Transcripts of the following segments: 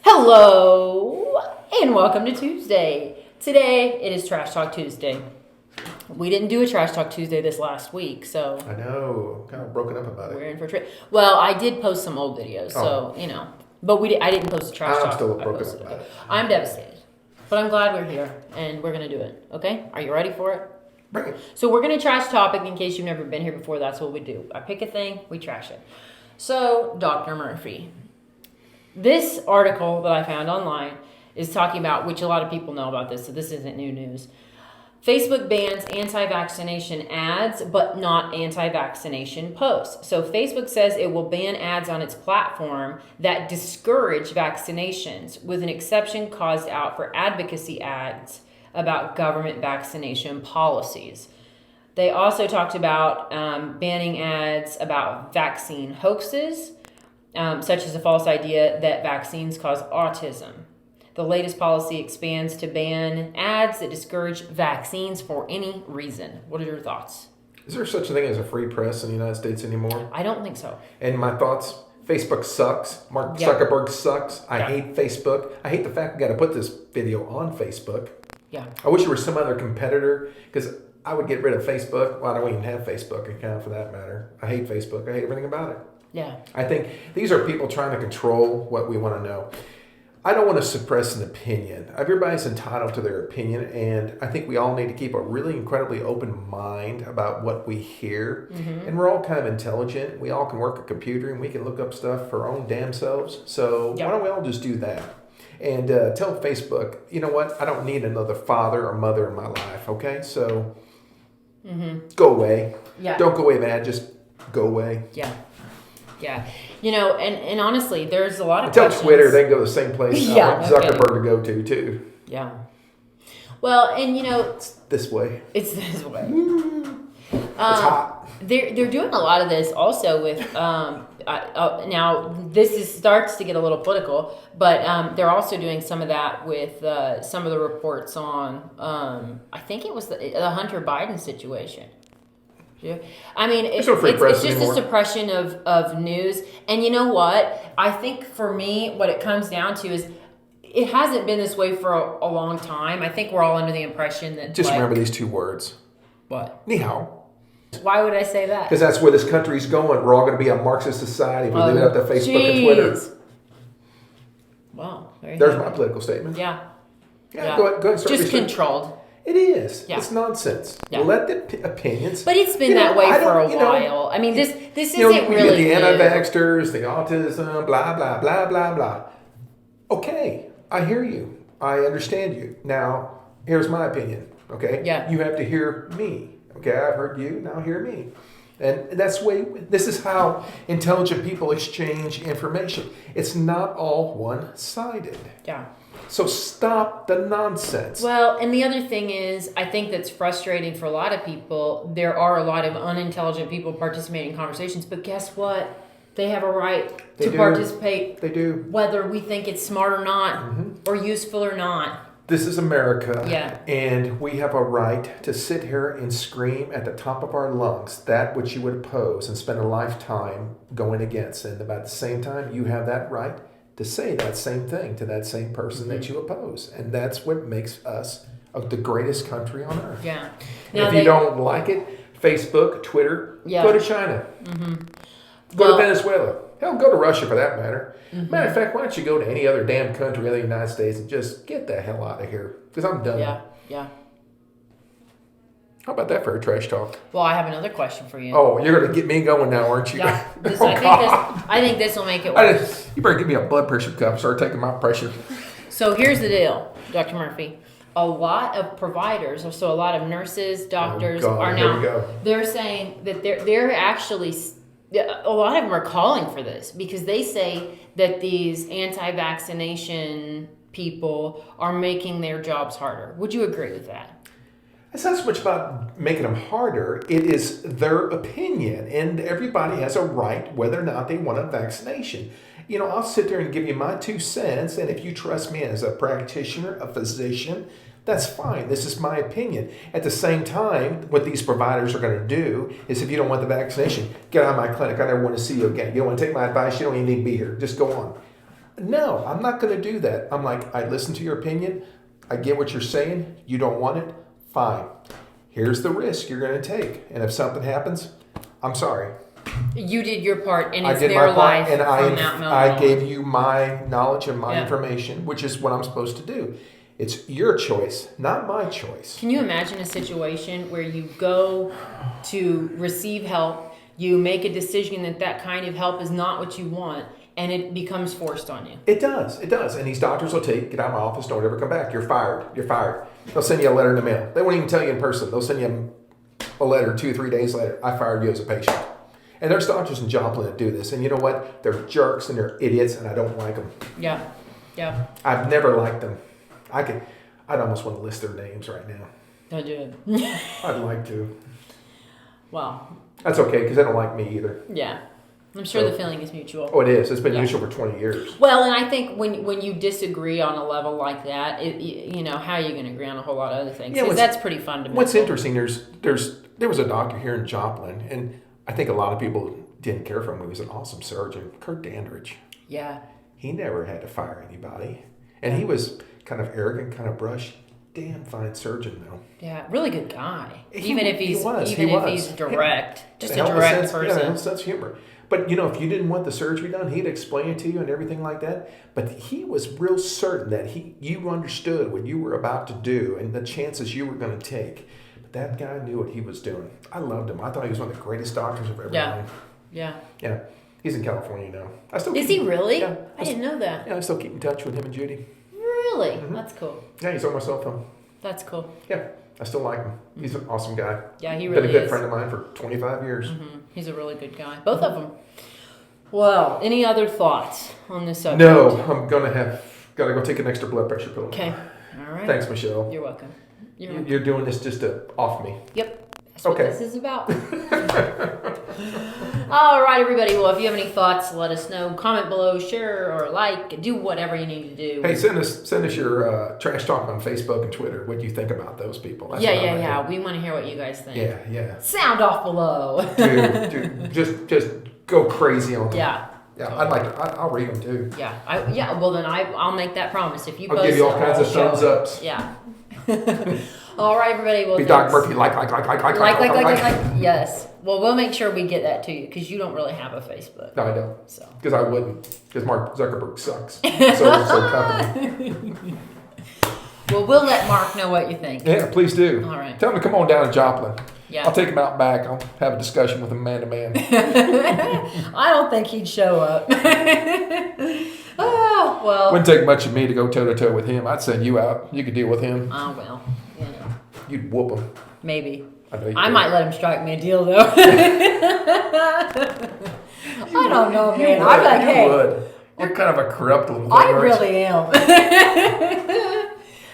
Hello, and welcome to Tuesday. Today, it is Trash Talk Tuesday. We didn't do a Trash Talk Tuesday this last week, so... I know. I'm kind of broken up about it. We're in for a trip. Well, I did post some old videos, so, you know. But I didn't post a Trash Talk. I'm still broken up about it. I'm devastated. But I'm glad we're here, and we're going to do it. Okay? Are you ready for it? Bring it. So we're going to trash topic in case you've never been here before. That's what we do. I pick a thing, we trash it. So, Dr. Murphy. This article that I found online is talking about, which a lot of people know about this, so this isn't new news. Facebook bans anti-vaccination ads, but not anti-vaccination posts. So Facebook says it will ban ads on its platform that discourage vaccinations, with an exception caused out for advocacy ads about government vaccination policies. They also talked about banning ads about vaccine hoaxes, such as the false idea that vaccines cause autism. The latest policy expands to ban ads that discourage vaccines for any reason. What are your thoughts? Is there such a thing as a free press in the United States anymore? I don't think so. And my thoughts, Facebook sucks. Mark Zuckerberg sucks. I hate Facebook. I hate the fact we got to put this video on Facebook. Yeah. I wish there was some other competitor, because I would get rid of Facebook. Well, I don't even have Facebook account for that matter. I hate Facebook. I hate everything about it. Yeah. I think these are people trying to control what we want to know. I don't want to suppress an opinion. Everybody's entitled to their opinion, and I think we all need to keep a really incredibly open mind about what we hear. Mm-hmm. And we're all kind of intelligent. We all can work a computer, and we can look up stuff for our own damn selves. So why don't we all just do that? And tell Facebook, you know what? I don't need another father or mother in my life, okay? So go away. Yeah. Don't go away, man. Just go away. Yeah. Yeah. You know, and honestly, there's a lot of Tell questions. Twitter they can go the same place Zuckerberg to go to, too. Yeah. Well, and you know... It's this way. It's this way. It's hot. They're doing a lot of this also with... now, this starts to get a little political, but they're also doing some of that with some of the reports on... I think it was the Hunter Biden situation. Yeah. I mean, it's just a suppression of news. And you know what? I think for me, what it comes down to is it hasn't been this way for a long time. I think we're all under the impression that... Just remember these two words. What? Ni hao. Why would I say that? Because that's where this country's going. We're all going to be a Marxist society if we leave it up to Facebook and Twitter. Wow. There's my political statement. Yeah. Yeah. Go ahead and start just controlled. It is. Yeah. It's nonsense. Yeah. Let the opinions. But it's been that way for a while. I mean, this isn't really the anti-vaxxers, the autism, blah, blah, blah, blah, blah. Okay. I hear you. I understand you. Now, here's my opinion. Okay? Yeah. You have to hear me. Okay? I've heard you. Now hear me. And that's the way, this is how intelligent people exchange information. It's not all one-sided. Yeah. So stop the nonsense. Well, and the other thing is, I think that's frustrating for a lot of people. There are a lot of unintelligent people participating in conversations, but guess what? They have a right to participate. They do. Whether we think it's smart or not, or useful or not. This is America. Yeah. And we have a right to sit here and scream at the top of our lungs that which you would oppose and spend a lifetime going against. And about the same time, you have that right to say that same thing to that same person that you oppose. And that's what makes us the greatest country on earth. Yeah. Now, if you don't like it, Facebook, Twitter, go to China. Go to Venezuela. Hell, go to Russia for that matter. Matter of fact, why don't you go to any other damn country other than the United States and just get the hell out of here? Because I'm done. Yeah. How about that for a trash talk? Well, I have another question for you. Oh, you're going to get me going now, aren't you? Yeah. I think this will make it worse. You better give me a blood pressure cuff. Start taking my pressure. So here's the deal, Dr. Murphy. A lot of providers, so a lot of nurses, doctors are now, they're saying that they're actually, a lot of them are calling for this because they say that these anti-vaccination people are making their jobs harder. Would you agree with that? It's not so much about making them harder. It is their opinion, and everybody has a right whether or not they want a vaccination. You know, I'll sit there and give you my 2 cents, and if you trust me as a practitioner, a physician, That's fine. This is my opinion. At the same time, what these providers are going to do is if you don't want the vaccination, get out of my clinic. I never want to see you again. You don't want to take my advice. You don't even need to be here. Just go on. No, I'm not going to do that. I'm like, I listen to your opinion. I get what you're saying. You don't want it. Fine. Here's the risk you're going to take. And if something happens, I'm sorry. You did your part, and I it's did their my part, life and from that moment I on. gave you my knowledge and my Yeah. information, which is what I'm supposed to do. It's your choice, not my choice. Can you imagine a situation where you go to receive help, you make a decision that kind of help is not what you want, and it becomes forced on you? It does. And these doctors will get out of my office, don't ever come back. You're fired. They'll send you a letter in the mail. They won't even tell you in person. They'll send you a letter 2 or 3 days later. I fired you as a patient. And there's doctors in Joplin that do this. And you know what? They're jerks and they're idiots, and I don't like them. Yeah. I've never liked them. I'd almost want to list their names right now. I do. I'd like to. Wow. That's okay, because they don't like me either. Yeah. I'm sure the feeling is mutual. Oh, it is. It's been mutual for 20 years. Well, and I think when you disagree on a level like that, how are you going to agree on a whole lot of other things? Yeah, Because that's pretty fundamental. What's interesting, there was a doctor here in Joplin, and I think a lot of people didn't care for him. He was an awesome surgeon, Kurt Dandridge. Yeah. He never had to fire anybody. And he was kind of arrogant, kind of brush. Damn fine surgeon, though. Yeah, really good guy. He Even if he's direct, just a Hell, direct sense person. of humor. But if you didn't want the surgery done, he'd explain it to you and everything like that. But he was real certain that you understood what you were about to do and the chances you were going to take. But that guy knew what he was doing. I loved him. I thought he was one of the greatest doctors I've ever known. Yeah. Yeah. He's in California now. Is he really? Yeah. I didn't know that. Yeah, I still keep in touch with him and Judy. Really? Mm-hmm. That's cool. Yeah, he's on my cell phone. That's cool. Yeah, I still like him. He's an awesome guy. Yeah, he really is. Been a good friend of mine for 25 years. Mm-hmm. He's a really good guy. Both of them. Well, any other thoughts on this subject? No, I'm gotta go take an extra blood pressure pill. Okay. All right. Thanks, Michelle. You're welcome. You're doing this just to off me. Yep. That's what this is about. All right, everybody. Well, if you have any thoughts, let us know. Comment below, share or like, do whatever you need to do. Hey, send us your trash talk on Facebook and Twitter. What do you think about those people? That's Yeah. We want to hear what you guys think. Yeah. Sound off below. Dude, just go crazy on them. Yeah. Yeah, I'd like to. I'll read them too. Yeah. Well, then I'll make that promise. If you I'll post give you all it, kinds I'll of show thumbs it. ups. Yeah. All right, everybody. Well, Be Doc thanks. Murphy like. Yes. Well, we'll make sure we get that to you because you don't really have a Facebook. No, I don't. So. Because I wouldn't. Because Mark Zuckerberg sucks. So company. Well, we'll let Mark know what you think. Yeah, please do. All right. Tell him to come on down to Joplin. Yeah. I'll take him out back. I'll have a discussion with him man to man. I don't think he'd show up. Oh, well. Wouldn't take much of me to go toe to toe with him. I'd send you out. You could deal with him. Oh, well. You'd whoop him. Maybe. I know you I could. might let him strike me a deal, though. I don't know, man. I'm like, hey. You would. You're kind of a corrupt little thing. I aren't really am.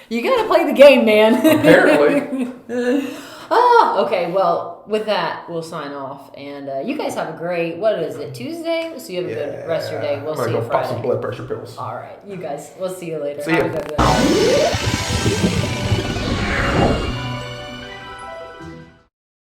You gotta play the game, man. Apparently. Oh, okay. Well, with that, we'll sign off. And you guys have a great, what is it, Tuesday? So you have a good rest of your day. We'll see you I'm going to go pop some Friday. blood pressure pills. All right. You guys, we'll see you later. See Have ya. a good day.